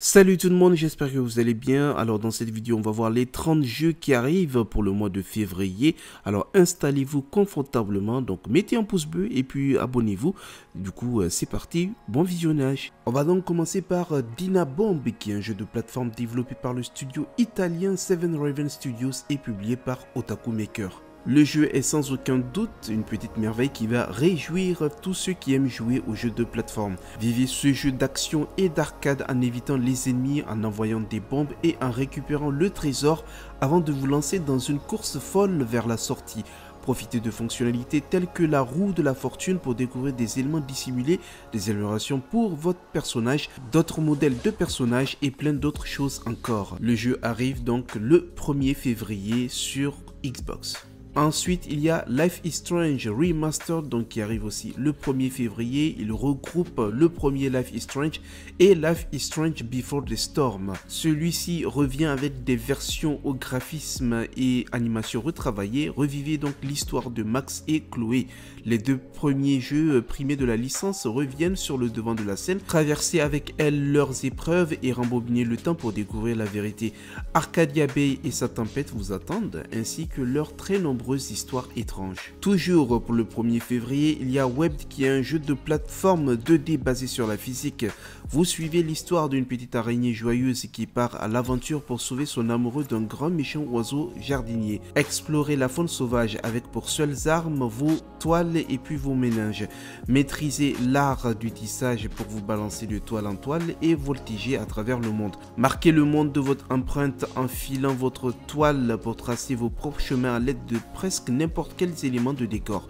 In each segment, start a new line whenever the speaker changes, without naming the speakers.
Salut tout le monde, j'espère que vous allez bien. Alors dans cette vidéo, on va voir les 30 jeux qui arrivent pour le mois de février. Alors installez-vous confortablement, donc mettez un pouce bleu et puis abonnez-vous. Du coup, c'est parti, bon visionnage. On va donc commencer par Dynabomb, qui est un jeu de plateforme développé par le studio italien Seven Raven Studios et publié par Otaku Maker. Le jeu est sans aucun doute une petite merveille qui va réjouir tous ceux qui aiment jouer aux jeux de plateforme. Vivez ce jeu d'action et d'arcade en évitant les ennemis, en envoyant des bombes et en récupérant le trésor avant de vous lancer dans une course folle vers la sortie. Profitez de fonctionnalités telles que la roue de la fortune pour découvrir des éléments dissimulés, des améliorations pour votre personnage, d'autres modèles de personnages et plein d'autres choses encore. Le jeu arrive donc le 1er février sur Xbox. Ensuite, il y a Life is Strange Remastered, donc qui arrive aussi le 1er février. Il regroupe le premier Life is Strange et Life is Strange Before the Storm. Celui-ci revient avec des versions au graphisme et animation retravaillées. Revivez donc l'histoire de Max et Chloé. Les deux premiers jeux primés de la licence reviennent sur le devant de la scène. Traversez avec elles leurs épreuves et rembobinez le temps pour découvrir la vérité. Arcadia Bay et sa tempête vous attendent, ainsi que leurs très nombreuses histoires étranges. Toujours pour le 1er février, il y a Webbed qui est un jeu de plateforme 2D basé sur la physique. Vous suivez l'histoire d'une petite araignée joyeuse qui part à l'aventure pour sauver son amoureux d'un grand méchant oiseau jardinier. Explorez la faune sauvage avec pour seules armes vos toiles et puis vos méninges. Maîtrisez l'art du tissage pour vous balancer de toile en toile et voltiger à travers le monde. Marquez le monde de votre empreinte en filant votre toile pour tracer vos propres chemins à l'aide de presque n'importe quels éléments de décor.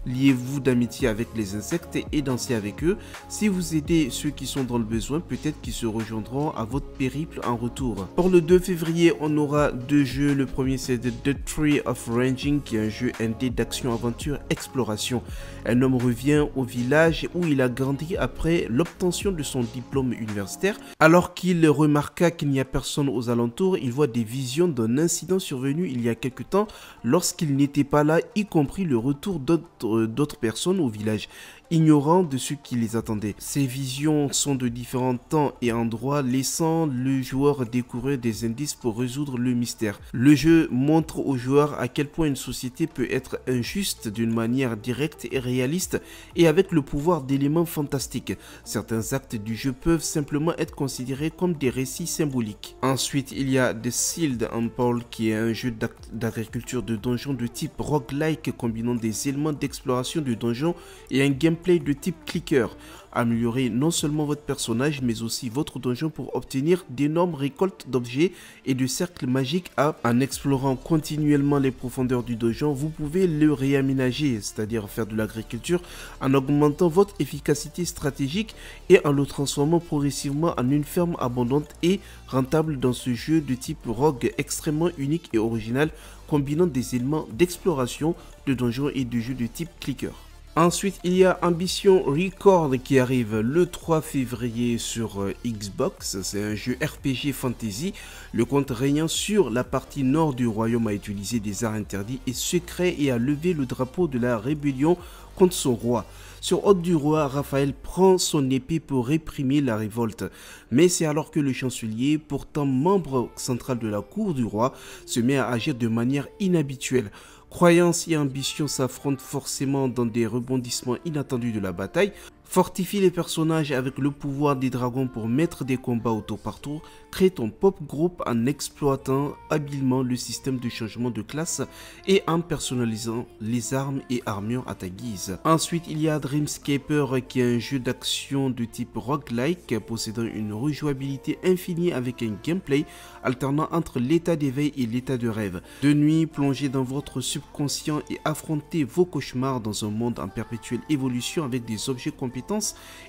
Liez-vous d'amitié avec les insectes et dansez avec eux. Si vous aidez ceux qui sont dans le besoin, peut-être qu'ils se rejoindront à votre périple en retour. Pour le 2 février, on aura deux jeux. Le premier, c'est The Tree of Ranging, qui est un jeu indé d'action-aventure exploration. Un homme revient au village où il a grandi après l'obtention de son diplôme universitaire. Alors qu'il remarqua qu'il n'y a personne aux alentours, il voit des visions d'un incident survenu il y a quelque temps lorsqu'il n'était pas là, y compris le retour d'autres personnes au village, ignorant de ce qui les attendait. Ces visions sont de différents temps et endroits, laissant le joueur découvrir des indices pour résoudre le mystère. Le jeu montre aux joueurs à quel point une société peut être injuste d'une manière directe et réaliste et avec le pouvoir d'éléments fantastiques. Certains actes du jeu peuvent simplement être considérés comme des récits symboliques. Ensuite, il y a The Sealed Empire, qui est un jeu d'agriculture de donjons de type roguelike combinant des éléments d'exploration de donjons et un gameplay de type clicker. Améliorez non seulement votre personnage mais aussi votre donjon pour obtenir d'énormes récoltes d'objets et de cercles magiques. En explorant continuellement les profondeurs du donjon, vous pouvez le réaménager, c'est-à-dire faire de l'agriculture, en augmentant votre efficacité stratégique et en le transformant progressivement en une ferme abondante et rentable dans ce jeu de type rogue extrêmement unique et original, combinant des éléments d'exploration, de donjons et de jeux de type clicker. Ensuite, il y a Ambition Record qui arrive le 3 février sur Xbox. C'est un jeu RPG Fantasy. Le comte régnant sur la partie nord du royaume a utilisé des arts interdits et secrets et a levé le drapeau de la rébellion contre son roi. Sur ordre du roi, Raphaël prend son épée pour réprimer la révolte. Mais c'est alors que le chancelier, pourtant membre central de la cour du roi, se met à agir de manière inhabituelle. Croyance et ambition s'affrontent forcément dans des rebondissements inattendus de la bataille. Fortifie les personnages avec le pouvoir des dragons pour mettre des combats au tour par tour. Crée ton pop group en exploitant habilement le système de changement de classe et en personnalisant les armes et armures à ta guise. Ensuite, il y a Dreamscaper qui est un jeu d'action de type roguelike possédant une rejouabilité infinie avec un gameplay alternant entre l'état d'éveil et l'état de rêve. De nuit, plongez dans votre subconscient et affrontez vos cauchemars dans un monde en perpétuelle évolution avec des objets compétences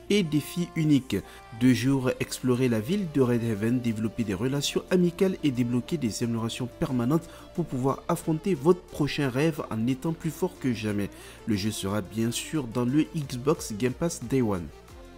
et défis uniques. De jour, explorez la ville de Redhaven, développer des relations amicales et débloquer des améliorations permanentes pour pouvoir affronter votre prochain rêve en étant plus fort que jamais. Le jeu sera bien sûr dans le Xbox Game Pass Day One.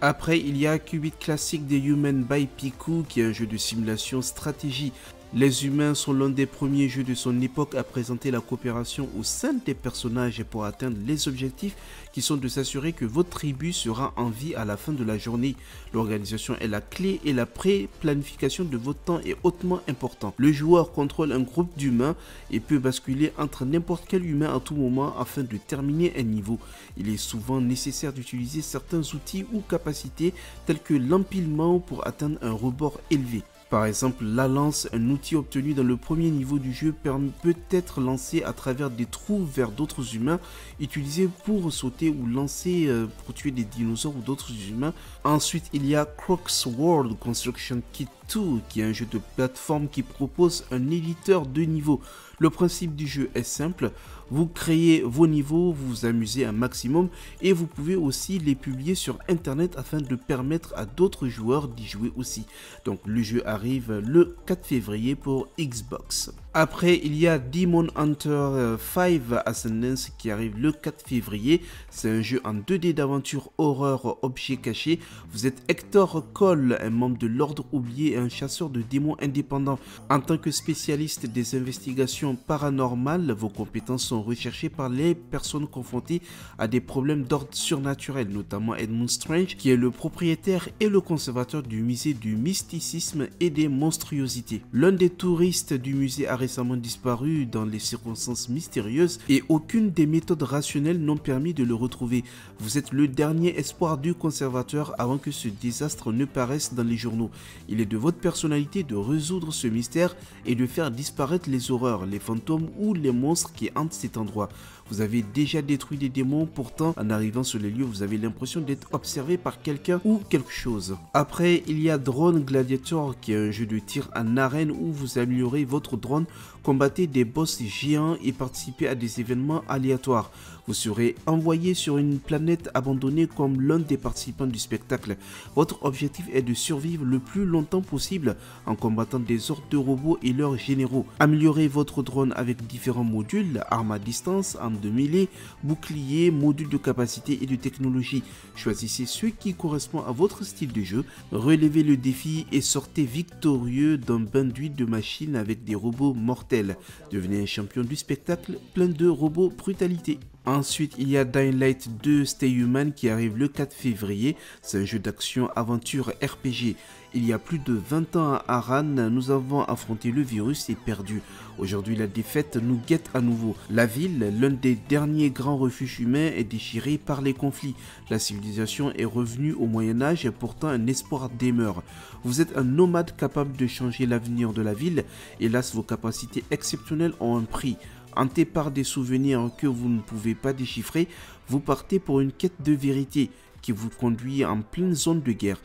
Après, il y a Qubit Classic The Human by Piku qui est un jeu de simulation stratégie. Les humains sont l'un des premiers jeux de son époque à présenter la coopération au sein des personnages pour atteindre les objectifs qui sont de s'assurer que votre tribu sera en vie à la fin de la journée. L'organisation est la clé et la pré-planification de votre temps est hautement important. Le joueur contrôle un groupe d'humains et peut basculer entre n'importe quel humain à tout moment afin de terminer un niveau. Il est souvent nécessaire d'utiliser certains outils ou capacités tels que l'empilement pour atteindre un rebord élevé. Par exemple, la lance, un outil obtenu dans le premier niveau du jeu, peut être lancé à travers des trous vers d'autres humains, utilisé pour sauter ou lancer pour tuer des dinosaures ou d'autres humains. Ensuite, il y a Croc's World Construction Kit 2, qui est un jeu de plateforme qui propose un éditeur de niveaux. Le principe du jeu est simple, vous créez vos niveaux, vous vous amusez un maximum et vous pouvez aussi les publier sur internet afin de permettre à d'autres joueurs d'y jouer aussi. Donc le jeu arrive le 4 février pour Xbox. Après, il y a Demon Hunter 5 Ascendance qui arrive le 4 février. C'est un jeu en 2D d'aventure horreur objet caché. Vous êtes Hector Cole, un membre de l'ordre oublié et un chasseur de démons indépendant. En tant que spécialiste des investigations paranormales, vos compétences sont recherchées par les personnes confrontées à des problèmes d'ordre surnaturel, notamment Edmund Strange, qui est le propriétaire et le conservateur du musée du mysticisme et des monstruosités. L'un des touristes du musée a récemment disparu dans des circonstances mystérieuses et aucune des méthodes rationnelles n'ont permis de le retrouver. Vous êtes le dernier espoir du conservateur avant que ce désastre ne paraisse dans les journaux. Il est de votre personnalité de résoudre ce mystère et de faire disparaître les horreurs, les fantômes ou les monstres qui hantent cet endroit. Vous avez déjà détruit des démons, pourtant en arrivant sur les lieux vous avez l'impression d'être observé par quelqu'un ou quelque chose. Après, il y a Drone Gladiator qui est un jeu de tir en arène où vous améliorez votre drone, combattez des boss géants et participez à des événements aléatoires. Vous serez envoyé sur une planète abandonnée comme l'un des participants du spectacle. Votre objectif est de survivre le plus longtemps possible en combattant des hordes de robots et leurs généraux. Améliorez votre drone avec différents modules, armes à distance, armes de mêlée, bouclier, modules de capacité et de technologie. Choisissez ce qui correspond à votre style de jeu, relevez le défi et sortez victorieux d'un bain d'huile de machine avec des robots mortels. Devenez un champion du spectacle plein de robots brutalité. Ensuite, il y a Dying Light 2 Stay Human qui arrive le 4 février. C'est un jeu d'action-aventure RPG. Il y a plus de 20 ans à Harran, nous avons affronté le virus et perdu. Aujourd'hui, la défaite nous guette à nouveau. La ville, l'un des derniers grands refuges humains, est déchirée par les conflits. La civilisation est revenue au Moyen-Âge et pourtant un espoir demeure. Vous êtes un nomade capable de changer l'avenir de la ville. Hélas, vos capacités exceptionnelles ont un prix. Hanté par des souvenirs que vous ne pouvez pas déchiffrer, vous partez pour une quête de vérité qui vous conduit en pleine zone de guerre.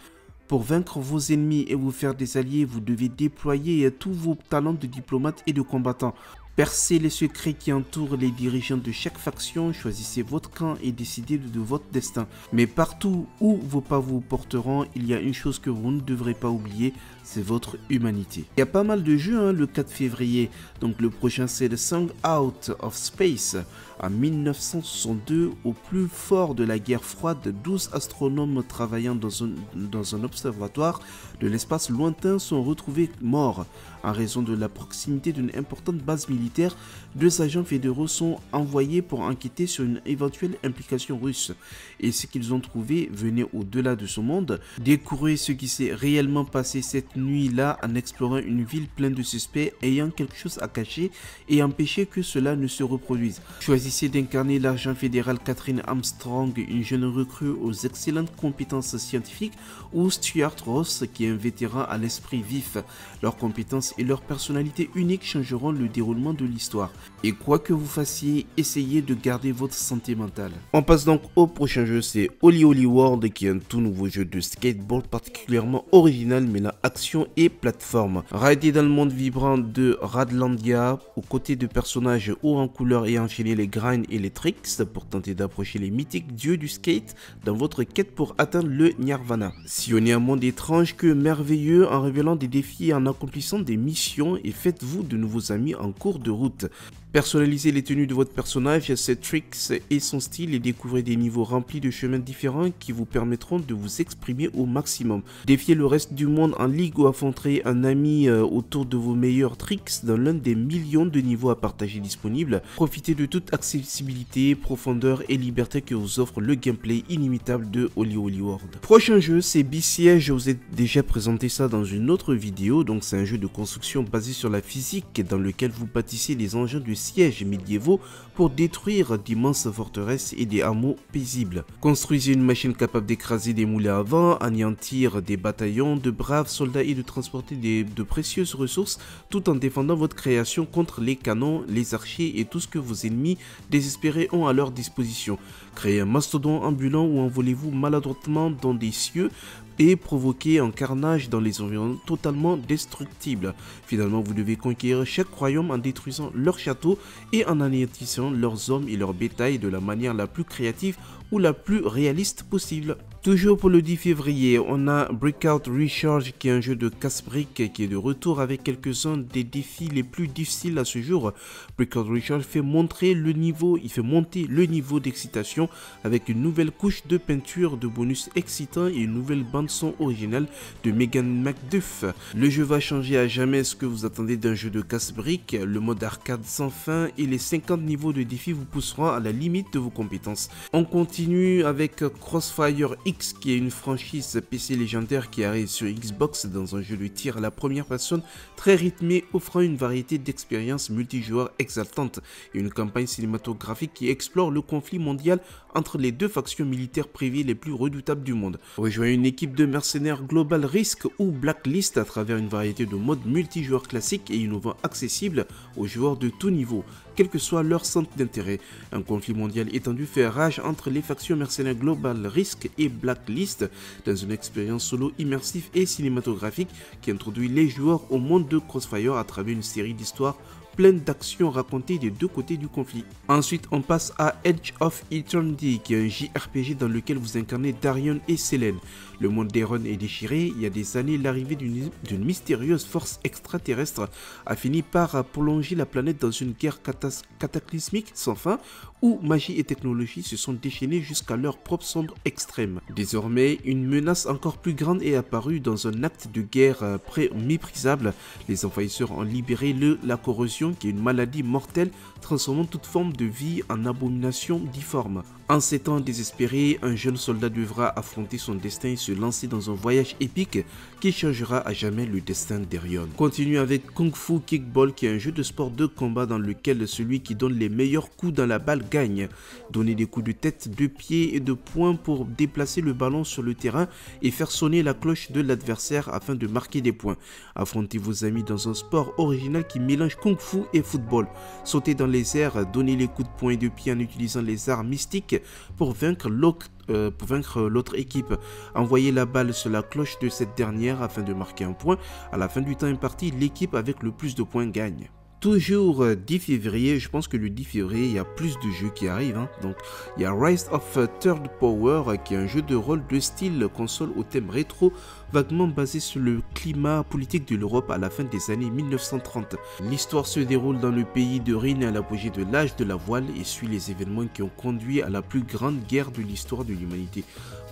Pour vaincre vos ennemis et vous faire des alliés, vous devez déployer tous vos talents de diplomate et de combattant. Percez les secrets qui entourent les dirigeants de chaque faction, choisissez votre camp et décidez de votre destin. Mais partout où vos pas vous porteront, il y a une chose que vous ne devrez pas oublier, c'est votre humanité. Il y a pas mal de jeux le 4 février, donc le prochain c'est The Song Out of Space. En 1962, au plus fort de la guerre froide, 12 astronomes travaillant dans un observatoire de l'espace lointain sont retrouvés morts. En raison de la proximité d'une importante base militaire, 2 agents fédéraux sont envoyés pour enquêter sur une éventuelle implication russe. Et ce qu'ils ont trouvé venait au-delà de ce monde. Découvrez ce qui s'est réellement passé cette nuit-là en explorant une ville pleine de suspects ayant quelque chose à cacher et empêcher que cela ne se reproduise. Choisissez d'incarner l'agent fédéral Catherine Armstrong, une jeune recrue aux excellentes compétences scientifiques, ou Stuart Ross, qui est un vétéran à l'esprit vif. Leurs compétences et leur personnalité unique changeront le déroulement de l'histoire. Et quoi que vous fassiez, essayez de garder votre santé mentale. On passe donc au prochain jeu, c'est Holy Holy World, qui est un tout nouveau jeu de skateboard particulièrement original mêlant action et plateforme. Rider dans le monde vibrant de Radlandia, aux côtés de personnages hauts en couleur et enchaîner les grinds et les tricks pour tenter d'approcher les mythiques dieux du skate dans votre quête pour atteindre le Nirvana. Sillonnez un monde étrange que merveilleux en révélant des défis et en accomplissant des missions et faites-vous de nouveaux amis en cours de route. Personnalisez les tenues de votre personnage, ses tricks et son style et découvrez des niveaux remplis de chemins différents qui vous permettront de vous exprimer au maximum. Défiez le reste du monde en ligue ou affronterez un ami autour de vos meilleurs tricks dans l'un des millions de niveaux à partager disponibles. Profitez de toute accessibilité, profondeur et liberté que vous offre le gameplay inimitable de Holy World. Prochain jeu, c'est Besiege. Je vous ai déjà présenté ça dans une autre vidéo. Donc c'est un jeu de construction basé sur la physique dans lequel vous bâtissez des engins de sièges médiévaux pour détruire d'immenses forteresses et des hameaux paisibles. Construisez une machine capable d'écraser des moulins à vent, anéantir des bataillons de braves soldats et de transporter de précieuses ressources tout en défendant votre création contre les canons, les archers et tout ce que vos ennemis désespérés ont à leur disposition. Créez un mastodon ambulant ou envolez-vous maladroitement dans des cieux et provoquer un carnage dans les environs totalement destructibles. Finalement, vous devez conquérir chaque royaume en détruisant leurs châteaux et en anéantissant leurs hommes et leur bétail de la manière la plus créative ou la plus réaliste possible. Toujours pour le 10 février, on a Breakout Recharge qui est un jeu de casse-briques qui est de retour avec quelques-uns des défis les plus difficiles à ce jour. Breakout Recharge fait monter le niveau d'excitation avec une nouvelle couche de peinture de bonus excitants et une nouvelle bande son originale de Megan McDuff. Le jeu va changer à jamais ce que vous attendez d'un jeu de casse-briques. Le mode arcade sans fin et les 50 niveaux de défis vous pousseront à la limite de vos compétences. On continue avec Crossfire X qui est une franchise PC légendaire qui arrive sur Xbox dans un jeu de tir à la première personne très rythmé offrant une variété d'expériences multijoueurs exaltantes et une campagne cinématographique qui explore le conflit mondial entre les deux factions militaires privées les plus redoutables du monde. Rejoignez une équipe de mercenaires Global Risk ou Blacklist à travers une variété de modes multijoueurs classiques et innovants accessibles aux joueurs de tout niveau, quel que soit leur centre d'intérêt. Un conflit mondial étendu fait rage entre les factions mercenaires Global Risk et Blacklist dans une expérience solo immersive et cinématographique qui introduit les joueurs au monde de Crossfire à travers une série d'histoires pleine d'actions racontées des deux côtés du conflit. Ensuite, on passe à Edge of Eternity, qui est un JRPG dans lequel vous incarnez Darion et Selene. Le monde d'Eron est déchiré. Il y a des années, l'arrivée d'une mystérieuse force extraterrestre a fini par plonger la planète dans une guerre cataclysmique sans fin, où magie et technologie se sont déchaînées jusqu'à leur propre sombre extrême. Désormais, une menace encore plus grande est apparue dans un acte de guerre méprisable. Les envahisseurs ont libéré la corrosion, qui est une maladie mortelle transformant toute forme de vie en abomination difforme. En ces temps désespérés, un jeune soldat devra affronter son destin et se lancer dans un voyage épique qui changera à jamais le destin d'Erion. Continue avec Kung Fu Kickball, qui est un jeu de sport de combat dans lequel celui qui donne les meilleurs coups dans la balle gagne. Donnez des coups de tête, de pied et de poing pour déplacer le ballon sur le terrain et faire sonner la cloche de l'adversaire afin de marquer des points. Affrontez vos amis dans un sport original qui mélange Kung Fu et football. Sautez dans les airs, donnez les coups de poing et de pied en utilisant les arts mystiques pour vaincre l'autre équipe. Envoyez la balle sur la cloche de cette dernière afin de marquer un point. À la fin du temps imparti, l'équipe avec le plus de points gagne. Toujours 10 février, je pense que le 10 février, il y a plus de jeux qui arrivent. Donc, il y a Rise of Third Power, qui est un jeu de rôle de style console au thème rétro, vaguement basé sur le climat politique de l'Europe à la fin des années 1930. L'histoire se déroule dans le pays de Rhin à l'apogée de l'âge de la voile et suit les événements qui ont conduit à la plus grande guerre de l'histoire de l'humanité.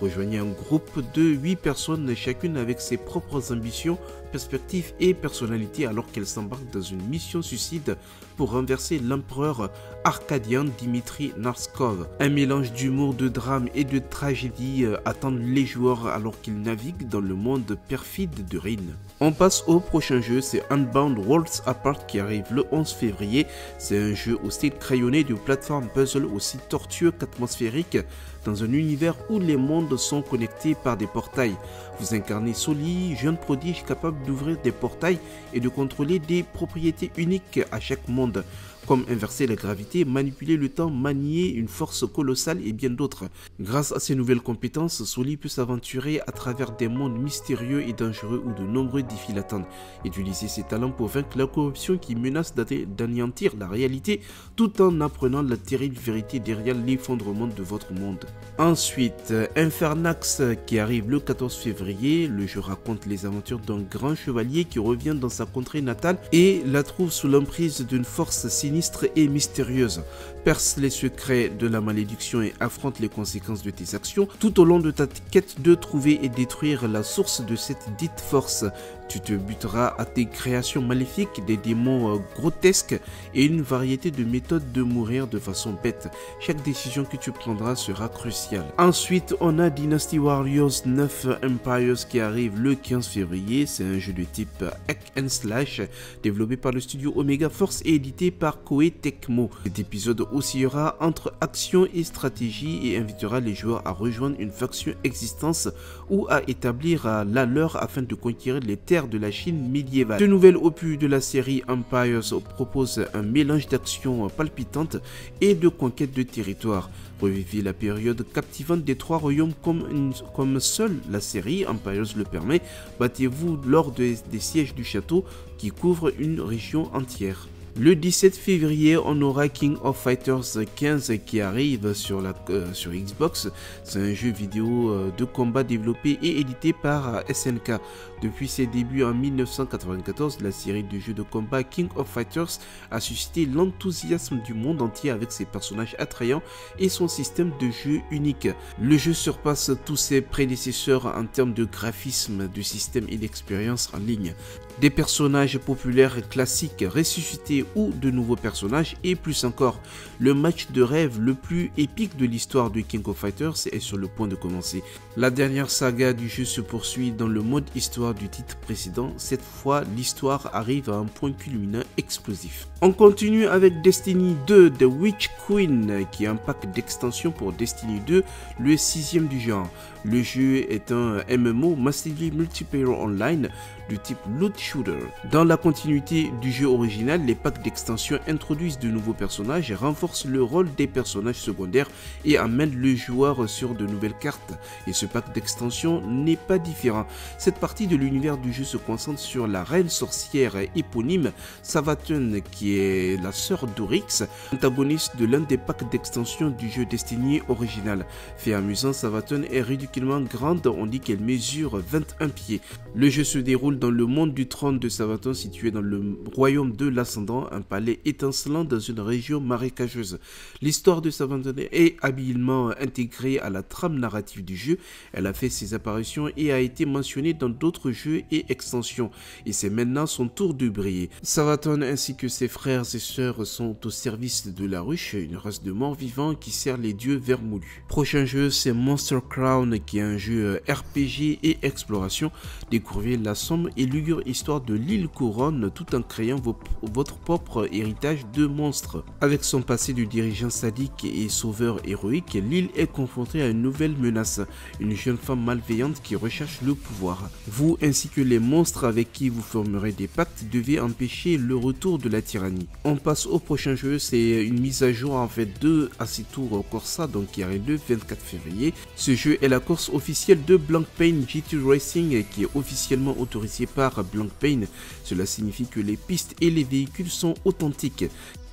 Rejoignez un groupe de 8 personnes, chacune avec ses propres ambitions, perspectives et personnalités, alors qu'elles s'embarquent dans une mission suicide pour renverser l'empereur arcadien Dimitri Narskov. Un mélange d'humour, de drame et de tragédie attendent les joueurs alors qu'ils naviguent dans le monde perfide de Rhin. On passe au prochain jeu, c'est Unbound Worlds Apart qui arrive le 11 février. C'est un jeu au style crayonné de plateforme puzzle aussi tortueux qu'atmosphérique, dans un univers où les mondes sont connectés par des portails. Vous incarnez Soli, jeune prodige capable d'ouvrir des portails et de contrôler des propriétés uniques à chaque monde, comme inverser la gravité, manipuler le temps, manier une force colossale et bien d'autres. Grâce à ces nouvelles compétences, Soli peut s'aventurer à travers des mondes mystérieux et dangereux où de nombreux défis l'attendent. Utiliser ses talents pour vaincre la corruption qui menace d'anéantir la réalité tout en apprenant la terrible vérité derrière l'effondrement de votre monde. Ensuite, Infernax qui arrive le 14 février. Le jeu raconte les aventures d'un grand chevalier qui revient dans sa contrée natale et la trouve sous l'emprise d'une force sinistre sinistre et mystérieuse. Perce les secrets de la malédiction et affronte les conséquences de tes actions tout au long de ta quête de trouver et détruire la source de cette dite force. Tu te buteras à tes créations maléfiques, des démons grotesques et une variété de méthodes de mourir de façon bête. Chaque décision que tu prendras sera cruciale. Ensuite, on a Dynasty Warriors 9 Empires qui arrive le 15 février. C'est un jeu de type hack and slash développé par le studio Omega Force et édité par Koei Tecmo. Cet épisode oscillera entre action et stratégie et invitera les joueurs à rejoindre une faction existante ou à établir la leur afin de conquérir les terres de la Chine médiévale. Ce nouvel opus de la série Empires propose un mélange d'action palpitante et de conquête de territoire. Revivez la période captivante des trois royaumes comme seule la série Empires le permet. Battez-vous lors des sièges du château qui couvrent une région entière. Le 17 février, on aura King of Fighters 15 qui arrive sur Xbox. C'est un jeu vidéo de combat développé et édité par SNK. Depuis ses débuts en 1994, la série de jeux de combat King of Fighters a suscité l'enthousiasme du monde entier avec ses personnages attrayants et son système de jeu unique. Le jeu surpasse tous ses prédécesseurs en termes de graphisme, de système et d'expérience en ligne. Des personnages populaires classiques ressuscités ou de nouveaux personnages et plus encore. Le match de rêve le plus épique de l'histoire de King of Fighters est sur le point de commencer. La dernière saga du jeu se poursuit dans le mode histoire du titre précédent. Cette fois, l'histoire arrive à un point culminant explosif. On continue avec Destiny 2 The Witch Queen qui est un pack d'extension pour Destiny 2, le 6e du genre. Le jeu est un MMO Massively Multiplayer Online du type loot shooter. Dans la continuité du jeu original, les packs d'extension introduisent de nouveaux personnages, renforcent le rôle des personnages secondaires et amènent le joueur sur de nouvelles cartes. Et ce pack d'extension n'est pas différent. Cette partie de l'univers du jeu se concentre sur la reine sorcière éponyme Savathun qui est la sœur d'Oryx, antagoniste de l'un des packs d'extension du jeu Destiny original. Fait amusant, Savathun est ridiculement grande, on dit qu'elle mesure 21 pieds. Le jeu se déroule dans le monde du trône de Savathun situé dans le royaume de l'Ascendant, un palais étincelant dans une région marécageuse. L'histoire de Savathun est habilement intégrée à la trame narrative du jeu. Elle a fait ses apparitions et a été mentionnée dans d'autres jeux et extensions. Et c'est maintenant son tour de briller. Savathun ainsi que ses frères et sœurs sont au service de la ruche, une race de morts vivants qui sert les dieux vermoulus. Prochain jeu, c'est Monster Crown qui est un jeu RPG et exploration. Découvrez la sombre et lugubre histoire de l'île Couronne tout en créant votre propre héritage de monstres. Avec son passé de dirigeant sadique et sauveur héroïque, l'île est confrontée à une nouvelle menace, une jeune femme malveillante qui recherche le pouvoir. Vous ainsi que les monstres avec qui vous formerez des pactes devez empêcher le retour de la tyrannie. On passe au prochain jeu, c'est une mise à jour en fait de Assetto Corsa donc qui arrive le 24 février. Ce jeu est la course officielle de Blancpain GT Racing qui est officiellement autorisé par Blancpain. Cela signifie que les pistes et les véhicules sont authentiques.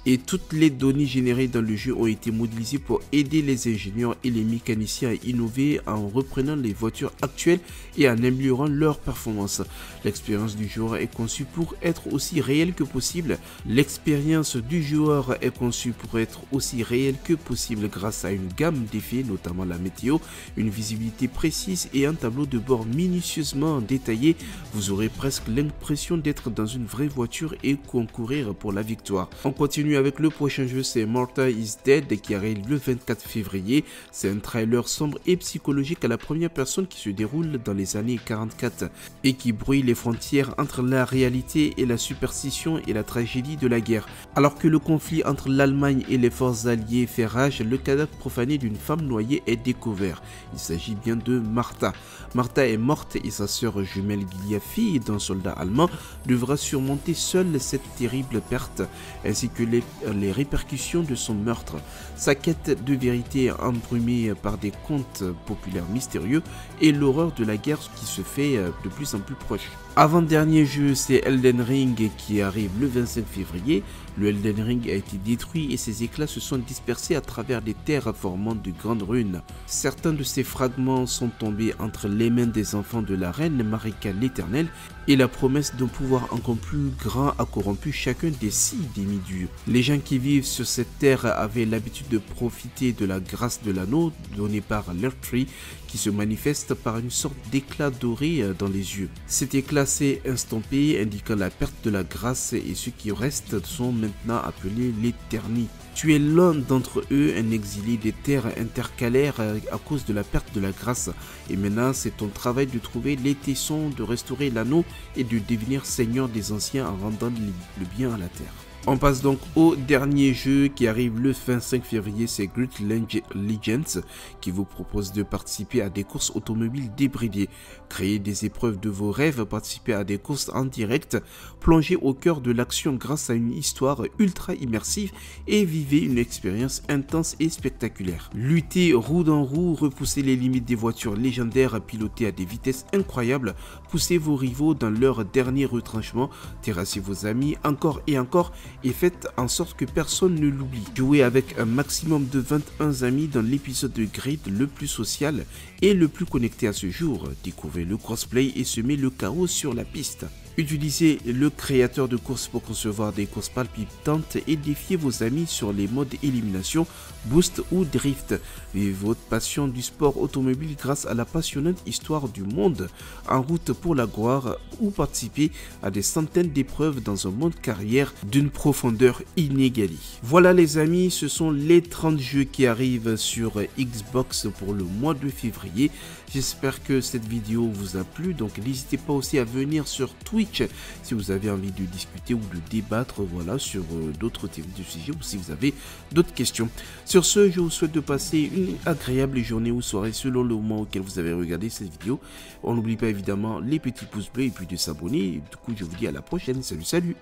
Et toutes les données générées dans le jeu ont été modélisées pour aider les ingénieurs et les mécaniciens à innover en reprenant les voitures actuelles et en améliorant leur performance. L'expérience du joueur est conçue pour être aussi réelle que possible. L'expérience du joueur est conçue pour être aussi réelle que possible grâce à une gamme d'effets, notamment la météo, une visibilité précise et un tableau de bord minutieusement détaillé. Vous aurez presque l'impression d'être dans une vraie voiture et concourir pour la victoire. On continue avec le prochain jeu, c'est Martha is Dead qui arrive le 24 février. C'est un trailer sombre et psychologique à la première personne qui se déroule dans les années 44 et qui brouille les frontières entre la réalité et la superstition et la tragédie de la guerre. Alors que le conflit entre l'Allemagne et les forces alliées fait rage, le cadavre profané d'une femme noyée est découvert. Il s'agit bien de Martha. Martha est morte et sa sœur jumelle Gilia, fille d'un soldat allemand, devra surmonter seule cette terrible perte ainsi que les répercussions de son meurtre. Sa quête de vérité embrumée par des contes populaires mystérieux et l'horreur de la guerre qui se fait de plus en plus proche. Avant-dernier jeu, c'est Elden Ring qui arrive le 25 février. Le Elden Ring a été détruit et ses éclats se sont dispersés à travers les terres formant de grandes ruines. Certains de ces fragments sont tombés entre les mains des enfants de la reine Marika l'Éternelle et la promesse d'un pouvoir encore plus grand a corrompu chacun des 6 demi-dieux. Les gens qui vivent sur cette terre avaient l'habitude de profiter de la grâce de l'anneau donné par l'Earthtree qui se manifeste par une sorte d'éclat doré dans les yeux. Cet éclat s'est estompé indiquant la perte de la grâce et ceux qui restent sont maintenant appelés l'Éterni. Tu es l'un d'entre eux, un exilé des terres intercalaires à cause de la perte de la grâce. Et maintenant, c'est ton travail de trouver les tessons, de restaurer l'anneau et de devenir seigneur des anciens en rendant le bien à la terre. On passe donc au dernier jeu qui arrive le 25 février, c'est Grid Legends qui vous propose de participer à des courses automobiles débridées, créer des épreuves de vos rêves, participer à des courses en direct, plonger au cœur de l'action grâce à une histoire ultra immersive et vivez une expérience intense et spectaculaire. Luttez roue dans roue, repoussez les limites des voitures légendaires pilotées à des vitesses incroyables, poussez vos rivaux dans leur dernier retranchement, terrassez vos amis encore et encore et faites en sorte que personne ne l'oublie. Jouez avec un maximum de 21 amis dans l'épisode de Grid le plus social et le plus connecté à ce jour. Découvrez le crossplay et semez le chaos sur la piste. Utilisez le créateur de courses pour concevoir des courses palpitantes et défiez vos amis sur les modes élimination, boost ou drift. Vivez votre passion du sport automobile grâce à la passionnante histoire du monde en route pour la gloire ou participez à des centaines d'épreuves dans un monde carrière d'une profondeur inégalée. Voilà les amis, ce sont les 30 jeux qui arrivent sur Xbox pour le mois de février. J'espère que cette vidéo vous a plu, donc n'hésitez pas aussi à venir sur Twitch si vous avez envie de discuter ou de débattre voilà, sur d'autres sujets ou si vous avez d'autres questions. Sur ce, je vous souhaite de passer une agréable journée ou soirée selon le moment auquel vous avez regardé cette vidéo. On n'oublie pas évidemment les petits pouces bleus et puis de s'abonner. Du coup, je vous dis à la prochaine. Salut, salut!